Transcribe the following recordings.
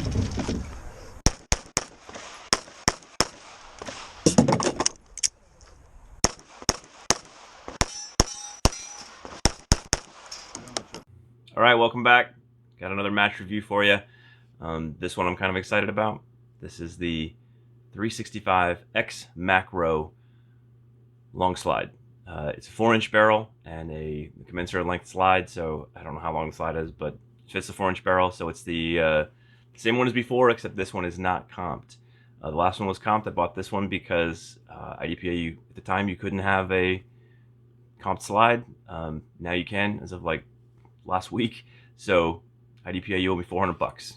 All right, welcome back. Got another match review for you. This one I'm kind of excited about. This is the 365-XMacro long slide. It's a 4-inch barrel and a commensurate length slide, so I don't know how long the slide is, but it fits the 4-inch barrel, so it's the same one as before, except this one is not comped. The last one was comped. I bought this one because IDPA, at the time, you couldn't have a comped slide. Now you can, as of like last week. So IDPA, you owe me $400.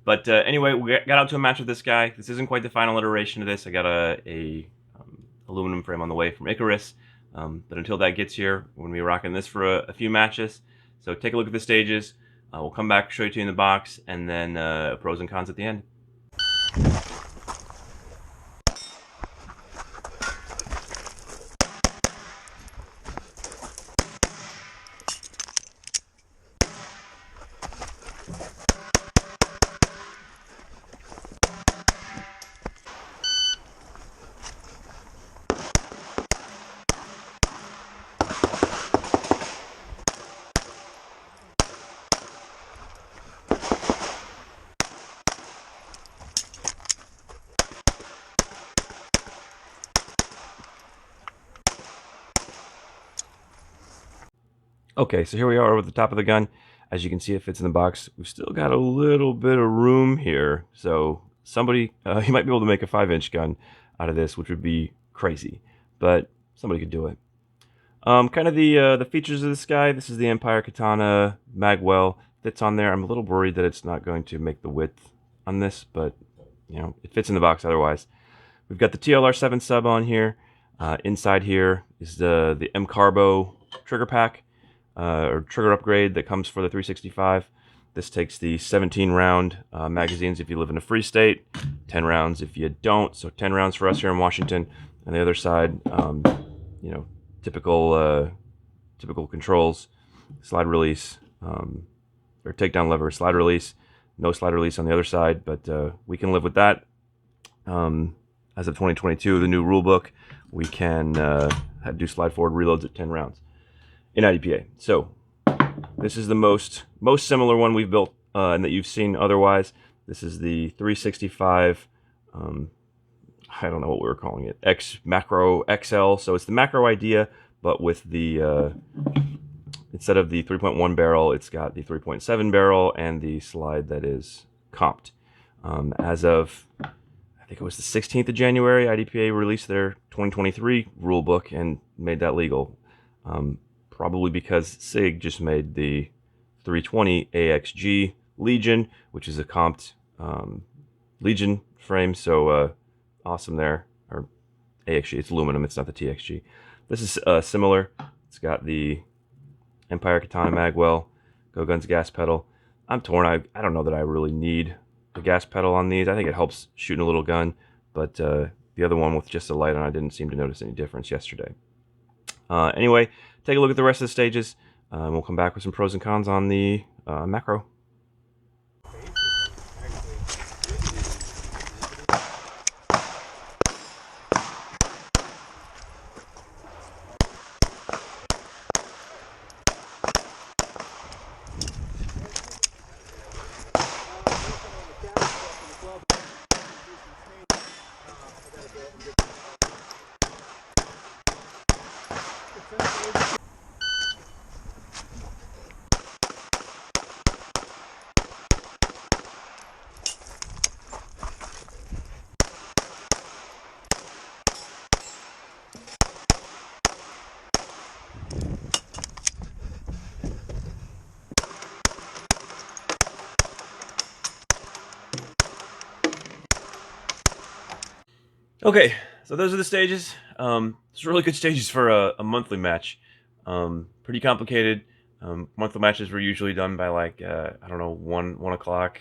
But anyway, we got out to a match with this guy. This isn't quite the final iteration of this. I got a aluminum frame on the way from Icarus. But until that gets here, we're going to be rocking this for a few matches. So take a look at the stages. We'll come back, show you two in the box, and then pros and cons at the end. Okay, so here we are over the top of the gun. As you can see, it fits in the box. We've still got a little bit of room here. So somebody, you might be able to make a 5-inch gun out of this, which would be crazy, but somebody could do it. Kind of the features of this guy. This is the Empire Katana Mag Well. Fits on there. I'm a little worried that it's not going to make the width on this, but you know, it fits in the box otherwise. We've got the TLR7 sub on here. Inside here is the M Carbo trigger pack. Or trigger upgrade that comes for the 365. This takes the 17 round magazines if you live in a free state, 10 rounds if you don't. So 10 rounds for us here in Washington. And the other side, you know, typical controls, slide release, or takedown lever, slide release. No slide release on the other side, but we can live with that. As of 2022, the new rule book, we can do slide forward reloads at 10 rounds. In IDPA. So this is the most similar one we've built and that you've seen otherwise. This is the 365, I don't know what we were calling it, XMacro XL. So it's the macro idea, but with the, instead of the 3.1 barrel, it's got the 3.7 barrel and the slide that is comped. As of, I think it was the 16th of January, IDPA released their 2023 rule book and made that legal. Probably because SIG just made the 320 AXG Legion, which is a comped Legion frame, so awesome there. Or AXG, it's aluminum, it's not the TXG. This is similar. It's got the Empire Katana Mag Well, Go Guns gas pedal. I'm torn. I don't know that I really need the gas pedal on these. I think it helps shooting a little gun, but the other one with just a light on, I didn't seem to notice any difference yesterday. Anyway, take a look at the rest of the stages. We'll come back with some pros and cons on the macro. Okay, so those are the stages. It's really good stages for a monthly match. Pretty complicated. Monthly matches were usually done by like I don't know, 1 o'clock,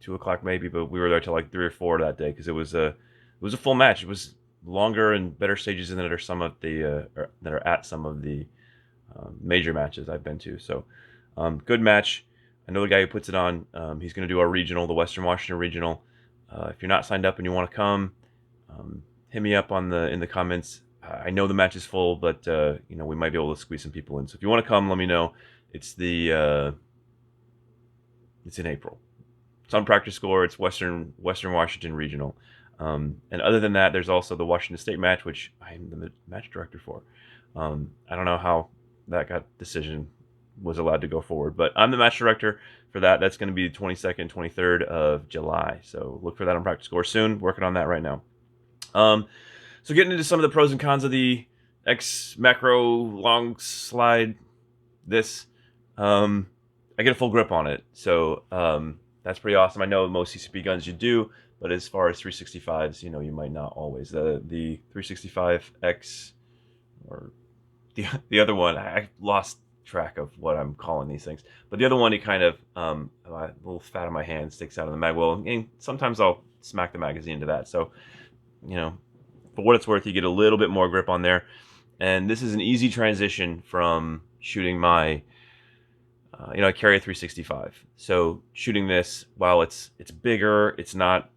2 o'clock maybe, but we were there till like 3 or 4 that day because it was a full match. It was longer and better stages than are some of the that are at some of the major matches I've been to. So good match. I know the guy who puts it on. He's going to do our regional, the Western Washington regional. If you're not signed up and you want to come, hit me up in the comments. I know the match is full, but we might be able to squeeze some people in. So if you want to come, let me know. It's in April. It's on practice score. It's Western Washington regional. And other than that, there's also the Washington State match, which I'm the match director for. I don't know how that decision was allowed to go forward, but I'm the match director for that. That's going to be the 22nd, 23rd of July. So look for that on practice score soon. Working on that right now. So getting into some of the pros and cons of the XMacro long slide, I get a full grip on it. So that's pretty awesome. I know most CCP guns you do, but as far as 365s, you might not always. The 365X or the other one, I lost track of what I'm calling these things. But the other one, it kind of, a little fat on my hand sticks out of the mag well, and sometimes I'll smack the magazine into that. So, for what it's worth, you get a little bit more grip on there. And this is an easy transition from shooting my, I carry a 365. So shooting this, while it's bigger, it's not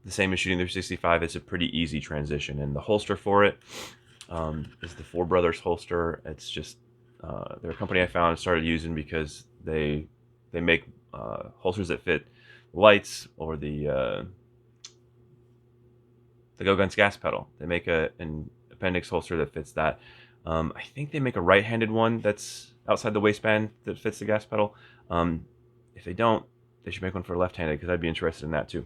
the same as shooting the 365. It's a pretty easy transition. And the holster for it is the Four Brothers holster. It's just, they're a company I found and started using because they make holsters that fit lights or the Go Guns gas pedal. They make an appendix holster that fits that. I think they make a right-handed one that's outside the waistband that fits the gas pedal. If they don't, they should make one for left-handed, because I'd be interested in that too.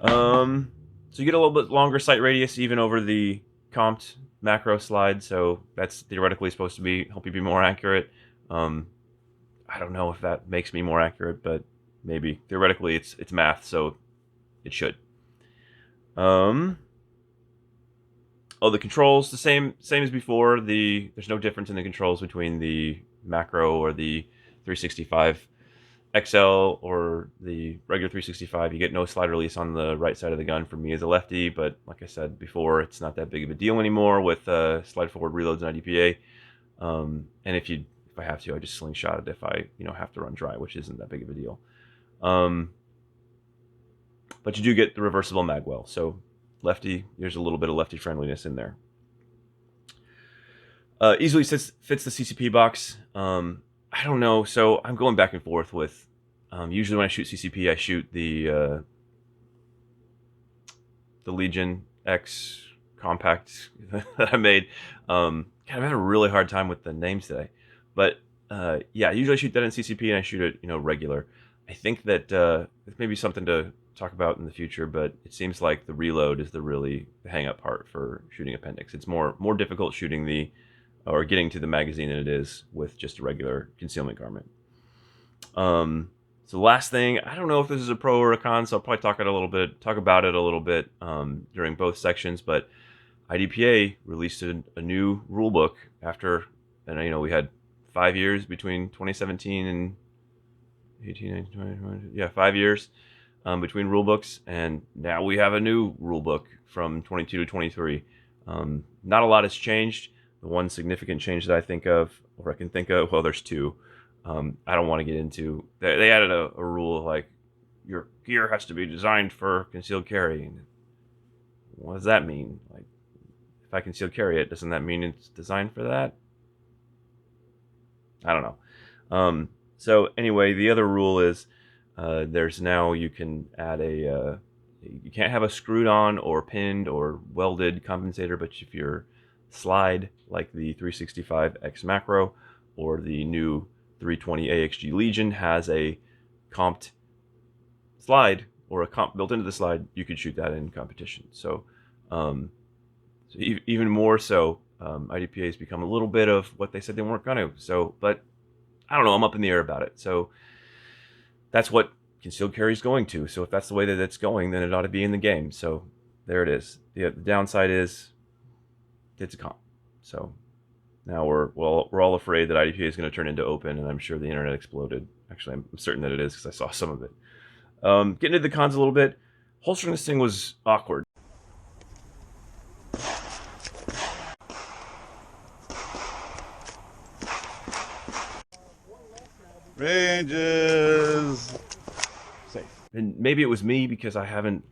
So you get a little bit longer sight radius even over the comped macro slide, so that's theoretically supposed to help you be more accurate. I don't know if that makes me more accurate, but maybe. Theoretically, it's math, so it should. The controls, the same as before. There's no difference in the controls between the macro or the 365 XL or the regular 365. You get no slide release on the right side of the gun for me as a lefty, but like I said before, it's not that big of a deal anymore with slide forward reloads and IDPA. And if I have to, I just slingshot it if I have to run dry, which isn't that big of a deal. But you do get the reversible mag well, so lefty, there's a little bit of lefty friendliness in there. Easily fits the CCP box. I don't know, so I'm going back and forth with, usually when I shoot CCP, I shoot the Legion X compact that I made. God, I've had a really hard time with the names today. But yeah, usually I shoot that in CCP and I shoot it, regular. I think that it may be something to talk about in the future, but it seems like the reload is the hang-up part for shooting appendix. It's more difficult shooting getting to the magazine than it is with just a regular concealment garment. So the last thing, I don't know if this is a pro or a con, so I'll probably talk about it a little bit during both sections. But IDPA released a new rule book after, and we had 5 years between 2017 and 18, 19, 20, 20, yeah, 5 years between rule books, and now we have a new rule book from 22 to 23. Not a lot has changed. The one significant change that I think of, or I can think of, well, there's two. I don't want to get into. They added a rule like your gear has to be designed for concealed carry. What does that mean? Like, if I concealed carry it, doesn't that mean it's designed for that? I don't know. So anyway, the other rule is there's now you can add you can't have a screwed on or pinned or welded compensator, but if your slide like the 365-XMacro or the new 320 AXG Legion has a comped slide or a comp built into the slide, you could shoot that in competition. So, even more so, IDPA has become a little bit of what they said they weren't going to. So, but I don't know, I'm up in the air about it. So that's what concealed carry is going to. So if that's the way that it's going, then it ought to be in the game. So there it is. The downside is it's a comp. So now we're all afraid that IDPA is going to turn into open, and I'm sure the internet exploded. Actually, I'm certain that it is because I saw some of it. Getting into the cons a little bit, holstering this thing was awkward. Ranges. Safe. And maybe it was me because I haven't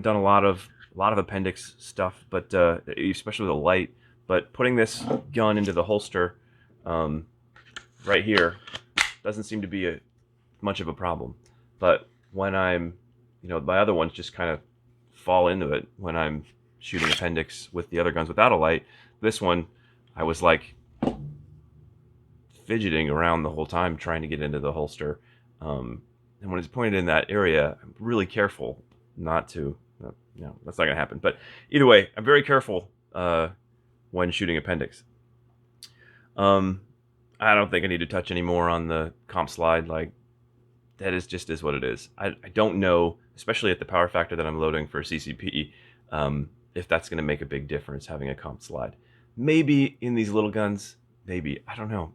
done a lot of appendix stuff, but especially the light. But putting this gun into the holster right here doesn't seem to be much of a problem. But when I'm, my other ones just kind of fall into it when I'm shooting appendix with the other guns without a light. This one, I was like fidgeting around the whole time trying to get into the holster. And when it's pointed in that area, I'm really careful not to, that's not going to happen. But either way, I'm very careful when shooting appendix. I don't think I need to touch any more on the comp slide. Like, that is what it is. I don't know, especially at the power factor that I'm loading for CCP, if that's going to make a big difference having a comp slide. Maybe in these little guns, maybe. I don't know.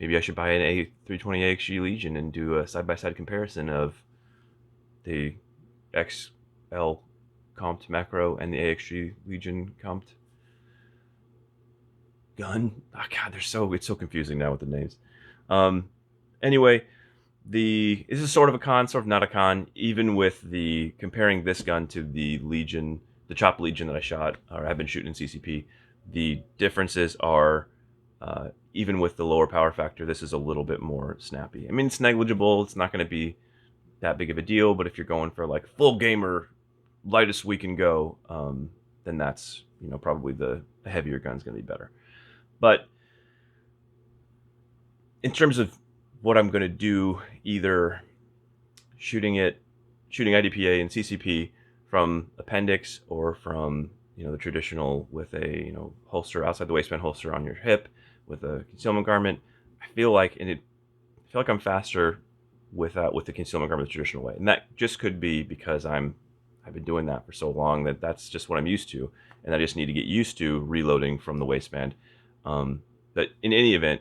Maybe I should buy an A320 AXG Legion and do a side-by-side comparison of the XL comped macro and the AXG Legion comped gun. Oh God, it's so confusing now with the names. Anyway, this is sort of a con, sort of not a con. Even with the comparing this gun to the Legion, the chopped Legion that I shot or have been shooting in CCP, the differences are even with the lower power factor, this is a little bit more snappy. I mean, it's negligible. It's not going to be that big of a deal. But if you're going for like full gamer, lightest we can go, then that's probably the heavier gun's going to be better. But in terms of what I'm going to do, either shooting IDPA and CCP from appendix or from the traditional with a holster outside the waistband holster on your hip with a concealment garment, I feel like I'm faster with the concealment garment the traditional way, and that just could be because I've been doing that for so long that's just what I'm used to, and I just need to get used to reloading from the waistband. But in any event,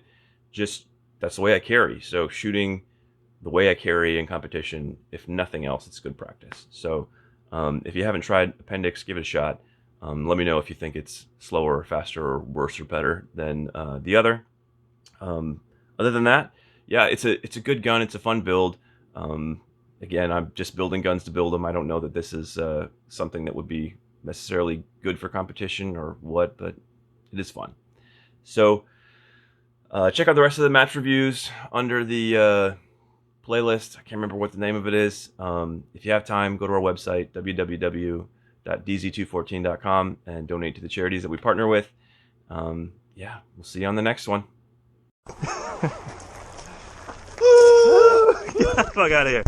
that's the way I carry. So shooting the way I carry in competition, if nothing else, it's good practice. So if you haven't tried appendix, give it a shot. Let me know if you think it's slower or faster or worse or better than the other. Other than that, yeah, it's a good gun. It's a fun build. Again, I'm just building guns to build them. I don't know that this is something that would be necessarily good for competition or what, but it is fun. So check out the rest of the match reviews under the playlist. I can't remember what the name of it is. If you have time, go to our website, www.dz214.com, and donate to the charities that we partner with. Yeah, we'll see you on the next one. Get the fuck out of here.